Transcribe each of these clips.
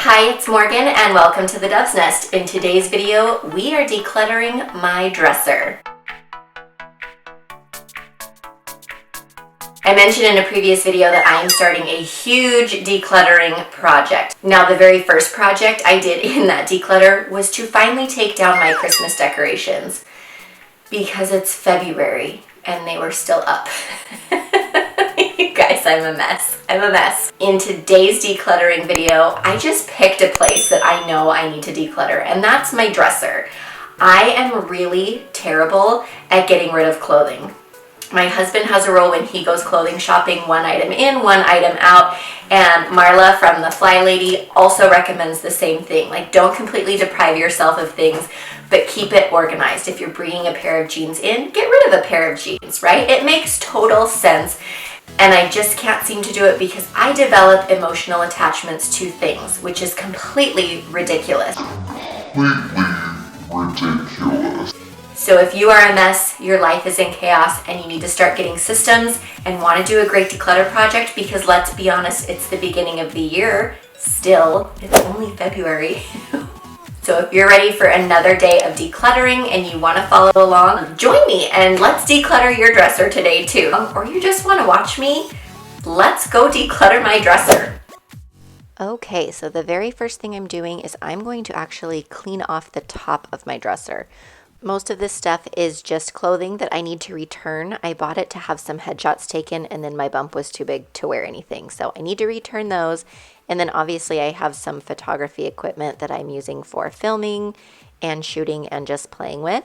Hi, it's Morgan and welcome to the Dove's Nest. In today's video, we are decluttering my dresser. I mentioned in a previous video that I am starting a huge decluttering project. Now, the very first project I did in that declutter was to finally take down my Christmas decorations because it's February and they were still up. You guys, I'm a mess. I'm a mess. In today's decluttering video, I just picked a place that I know I need to declutter, and that's my dresser. I am really terrible at getting rid of clothing. My husband has a rule when he goes clothing shopping, one item in, one item out, and Marla from the FlyLady also recommends the same thing. Like, don't completely deprive yourself of things, but keep it organized. If you're bringing a pair of jeans in, get rid of a pair of jeans, right? It makes total sense. And I just can't seem to do it because I develop emotional attachments to things, which is completely ridiculous. So if you are a mess, your life is in chaos, and you need to start getting systems and want to do a great declutter project, because let's be honest, it's the beginning of the year. Still, it's only February. So if you're ready for another day of decluttering and you want to follow along, join me and let's declutter your dresser today too. Or you just want to watch me? Let's go declutter my dresser. Okay, so the very first thing I'm doing is I'm going to actually clean off the top of my dresser. Most of this stuff is just clothing that I need to return. I bought it to have some headshots taken, and then my bump was too big to wear anything. So I need to return those. And then obviously I have some photography equipment that I'm using for filming and shooting and just playing with.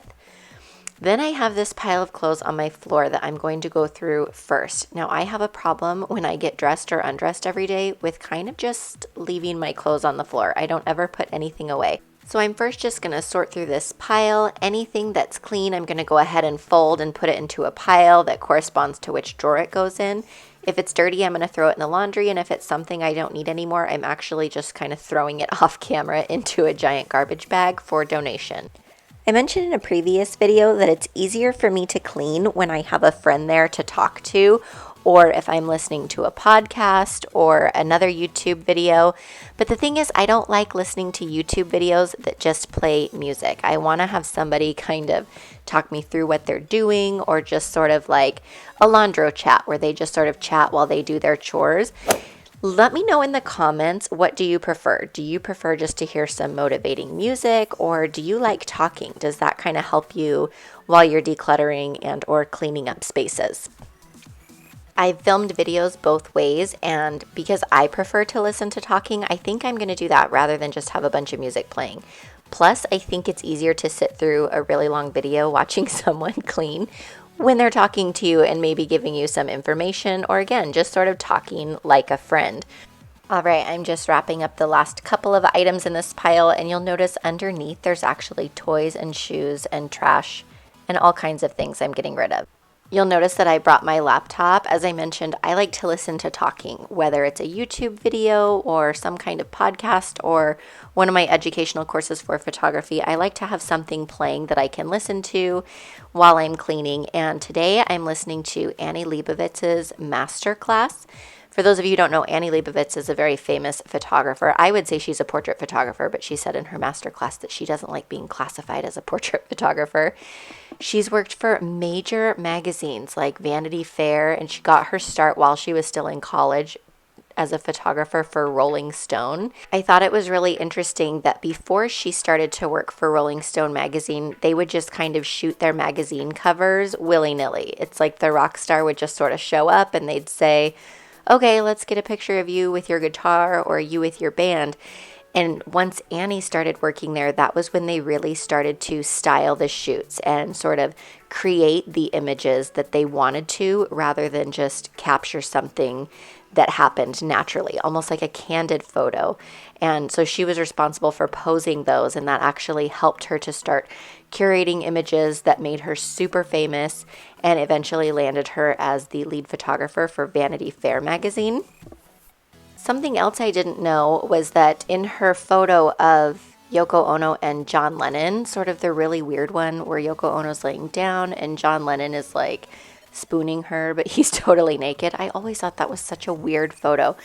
Then I have this pile of clothes on my floor that I'm going to go through first. Now, I have a problem when I get dressed or undressed every day with kind of just leaving my clothes on the floor. I don't ever put anything away. So I'm first just going to sort through this pile. Anything that's clean, I'm going to go ahead and fold and put it into a pile that corresponds to which drawer it goes in. If it's dirty, I'm going to throw it in the laundry, and if it's something I don't need anymore, I'm actually just kind of throwing it off camera into a giant garbage bag for donation. I mentioned in a previous video that it's easier for me to clean when I have a friend there to talk to, or if I'm listening to a podcast or another YouTube video. But the thing is, I don't like listening to YouTube videos that just play music. I want to have somebody kind of talk me through what they're doing, or just sort of like a laundro chat where they just sort of chat while they do their chores. Let me know in the comments, what do you prefer? Do you prefer just to hear some motivating music, or do you like talking? Does that kind of help you while you're decluttering and or cleaning up spaces? I've filmed videos both ways, and because I prefer to listen to talking, I think I'm going to do that rather than just have a bunch of music playing. Plus, I think it's easier to sit through a really long video watching someone clean when they're talking to you and maybe giving you some information, or again, just sort of talking like a friend. All right, I'm just wrapping up the last couple of items in this pile, and you'll notice underneath there's actually toys and shoes and trash and all kinds of things I'm getting rid of. You'll notice that I brought my laptop. As I mentioned, I like to listen to talking, whether it's a YouTube video or some kind of podcast or one of my educational courses for photography. I like to have something playing that I can listen to while I'm cleaning. And today I'm listening to Annie Leibovitz's masterclass. For those of you who don't know, Annie Leibovitz is a very famous photographer. I would say she's a portrait photographer, but she said in her masterclass that she doesn't like being classified as a portrait photographer. She's worked for major magazines like Vanity Fair, and she got her start while she was still in college as a photographer for Rolling Stone. I thought it was really interesting that before she started to work for Rolling Stone magazine, they would just kind of shoot their magazine covers willy-nilly. It's like the rock star would just sort of show up and they'd say, okay, let's get a picture of you with your guitar or you with your band. And once Annie started working there, that was when they really started to style the shoots and sort of create the images that they wanted to, rather than just capture something that happened naturally, almost like a candid photo. And so she was responsible for posing those, and that actually helped her to start curating images that made her super famous and eventually landed her as the lead photographer for Vanity Fair magazine. Something else I didn't know was that in her photo of Yoko Ono and John Lennon, sort of the really weird one where Yoko Ono's laying down and John Lennon is like spooning her, but he's totally naked. I always thought that was such a weird photo.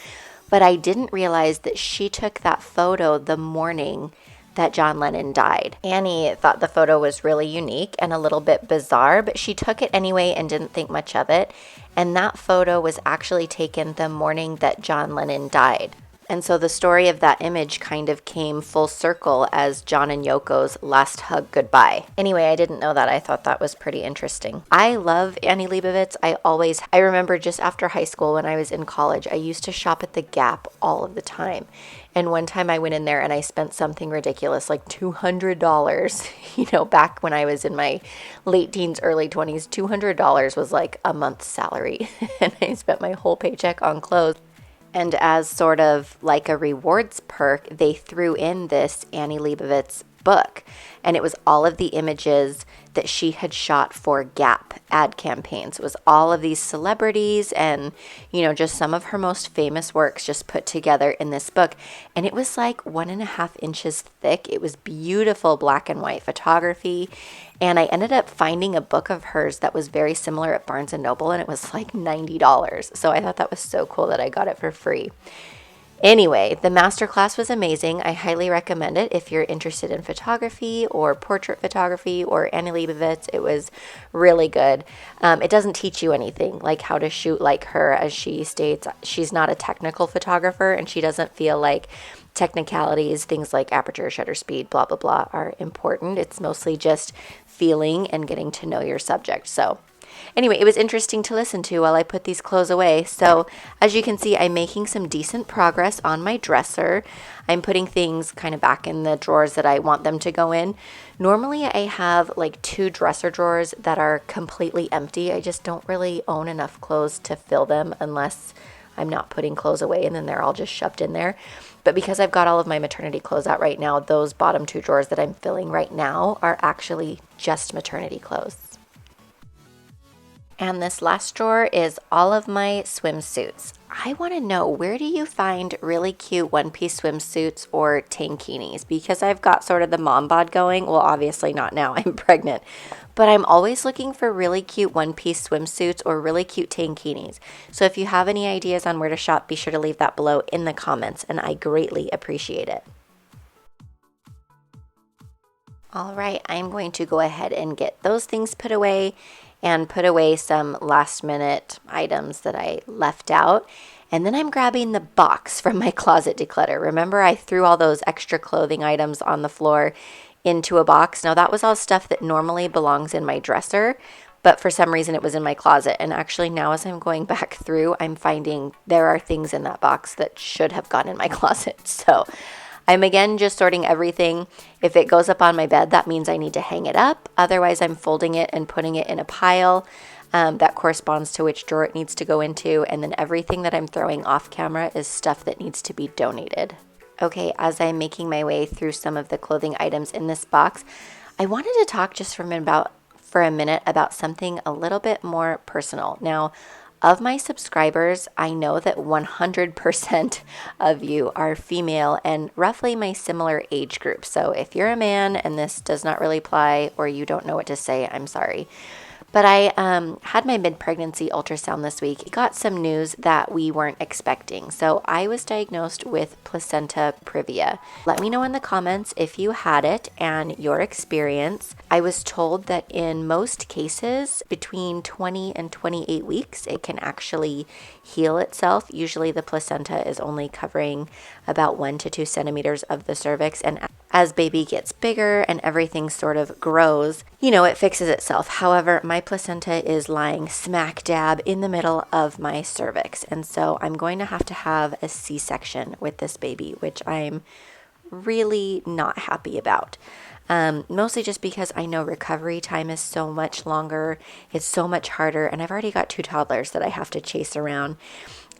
But I didn't realize that she took that photo the morning that John Lennon died. Annie thought the photo was really unique and a little bit bizarre, but she took it anyway and didn't think much of it. And that photo was actually taken the morning that John Lennon died. And so the story of that image kind of came full circle as John and Yoko's last hug goodbye. Anyway, I didn't know that. I thought that was pretty interesting. I love Annie Leibovitz. I remember just after high school when I was in college, I used to shop at the Gap all of the time. And one time I went in there and I spent something ridiculous, like $200. Back when I was in my late teens, early 20s, $200 was like a month's salary. And I spent my whole paycheck on clothes. And as sort of like a rewards perk, they threw in this Annie Leibovitz book. And it was all of the images that she had shot for Gap ad campaigns. It was all of these celebrities and, just some of her most famous works just put together in this book. And it was like 1.5 inches thick. It was beautiful black and white photography. And I ended up finding a book of hers that was very similar at Barnes & Noble, and it was like $90. So I thought that was so cool that I got it for free. Anyway, the masterclass was amazing. I highly recommend it if you're interested in photography or portrait photography or Annie Leibovitz. It was really good. It doesn't teach you anything like how to shoot like her. As she states, she's not a technical photographer, and she doesn't feel like technicalities, things like aperture, shutter speed, blah, blah, blah, are important. It's mostly just feeling and getting to know your subject. So anyway, it was interesting to listen to while I put these clothes away. So as you can see, I'm making some decent progress on my dresser. I'm putting things kind of back in the drawers that I want them to go in. Normally I have like 2 dresser drawers that are completely empty. I just don't really own enough clothes to fill them unless I'm not putting clothes away, and then they're all just shoved in there. But because I've got all of my maternity clothes out right now, those bottom 2 drawers that I'm filling right now are actually just maternity clothes. And this last drawer is all of my swimsuits. I want to know, where do you find really cute one-piece swimsuits or tankinis? Because I've got sort of the mom bod going. Well, obviously not now, I'm pregnant. But I'm always looking for really cute one-piece swimsuits or really cute tankinis. So if you have any ideas on where to shop, be sure to leave that below in the comments, and I greatly appreciate it. All right, I'm going to go ahead and get those things put away and put away some last minute items that I left out. And then I'm grabbing the box from my closet declutter. Remember, I threw all those extra clothing items on the floor into a box. Now that was all stuff that normally belongs in my dresser, but for some reason it was in my closet. And actually now as I'm going back through, I'm finding there are things in that box that should have gone in my closet. So I'm again just sorting everything. If it goes up on my bed, that means I need to hang it up. Otherwise, I'm folding it and putting it in a pile that corresponds to which drawer it needs to go into. And then everything that I'm throwing off camera is stuff that needs to be donated. Okay, as I'm making my way through some of the clothing items in this box, I wanted to talk just for a minute about something a little bit more personal. Now, of my subscribers, I know that 100% of you are female and roughly my similar age group. So if you're a man and this does not really apply, or you don't know what to say, I'm sorry. But I had my mid-pregnancy ultrasound this week. It got some news that we weren't expecting. So I was diagnosed with placenta previa. Let me know in the comments if you had it and your experience. I was told that in most cases, between 20 and 28 weeks, it can actually heal itself. Usually the placenta is only covering about 1 to 2 centimeters of the cervix. And as baby gets bigger and everything sort of grows, it fixes itself. However, my placenta is lying smack dab in the middle of my cervix. And so I'm going to have a C-section with this baby, which I'm really not happy about. Mostly just because I know recovery time is so much longer, it's so much harder, and I've already got 2 toddlers that I have to chase around.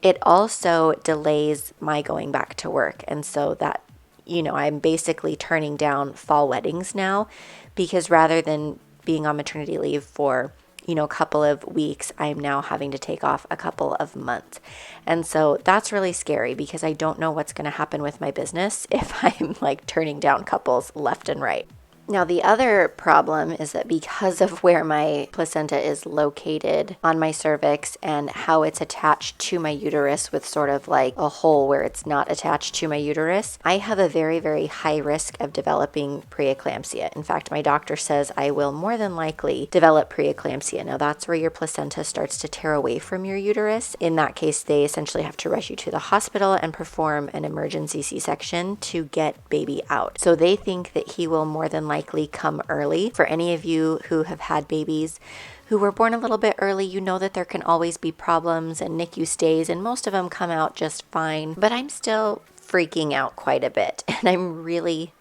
It also delays my going back to work, and so that, I'm basically turning down fall weddings now, because rather than being on maternity leave for a couple of weeks, I'm now having to take off a couple of months. And so that's really scary because I don't know what's going to happen with my business if I'm like turning down couples left and right. Now, the other problem is that because of where my placenta is located on my cervix and how it's attached to my uterus with sort of like a hole where it's not attached to my uterus, I have a very, very high risk of developing preeclampsia. In fact, my doctor says I will more than likely develop preeclampsia. Now, that's where your placenta starts to tear away from your uterus. In that case, they essentially have to rush you to the hospital and perform an emergency C-section to get baby out. So they think that he will more than likely come early. For any of you who have had babies who were born a little bit early, you know that there can always be problems and NICU stays, and most of them come out just fine. But I'm still freaking out quite a bit, and I'm really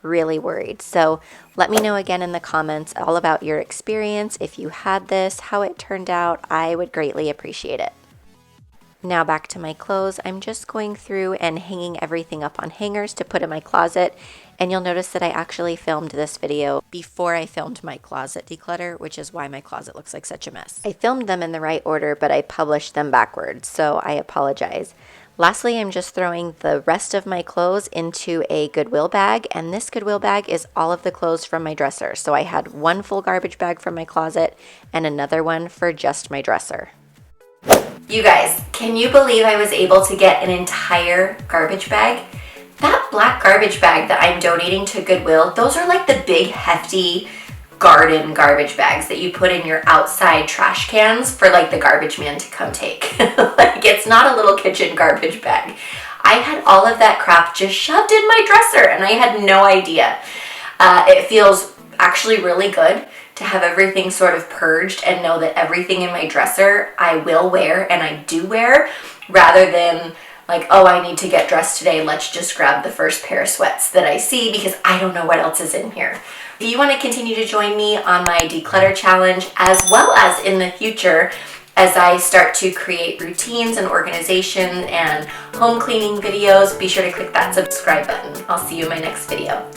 worried. So let me know again in the comments all about your experience. If you had this, how it turned out, I would greatly appreciate it. Now back to my clothes. I'm just going through and hanging everything up on hangers to put in my closet. And you'll notice that I actually filmed this video before I filmed my closet declutter, which is why my closet looks like such a mess. I filmed them in the right order, but I published them backwards, so I apologize. Lastly, I'm just throwing the rest of my clothes into a Goodwill bag, and this Goodwill bag is all of the clothes from my dresser. So I had one full garbage bag from my closet and another one for just my dresser. You guys, can you believe I was able to get an entire garbage bag? That black garbage bag that I'm donating to Goodwill, those are like the big hefty garden garbage bags that you put in your outside trash cans for like the garbage man to come take. Like, it's not a little kitchen garbage bag. I had all of that crap just shoved in my dresser and I had no idea. It feels actually really good to have everything sort of purged and know that everything in my dresser I will wear and I do wear, rather than like, oh, I need to get dressed today, let's just grab the first pair of sweats that I see because I don't know what else is in here. If you want to continue to join me on my declutter challenge, as well as in the future as I start to create routines and organization and home cleaning videos, be sure to click that subscribe button. I'll see you in my next video.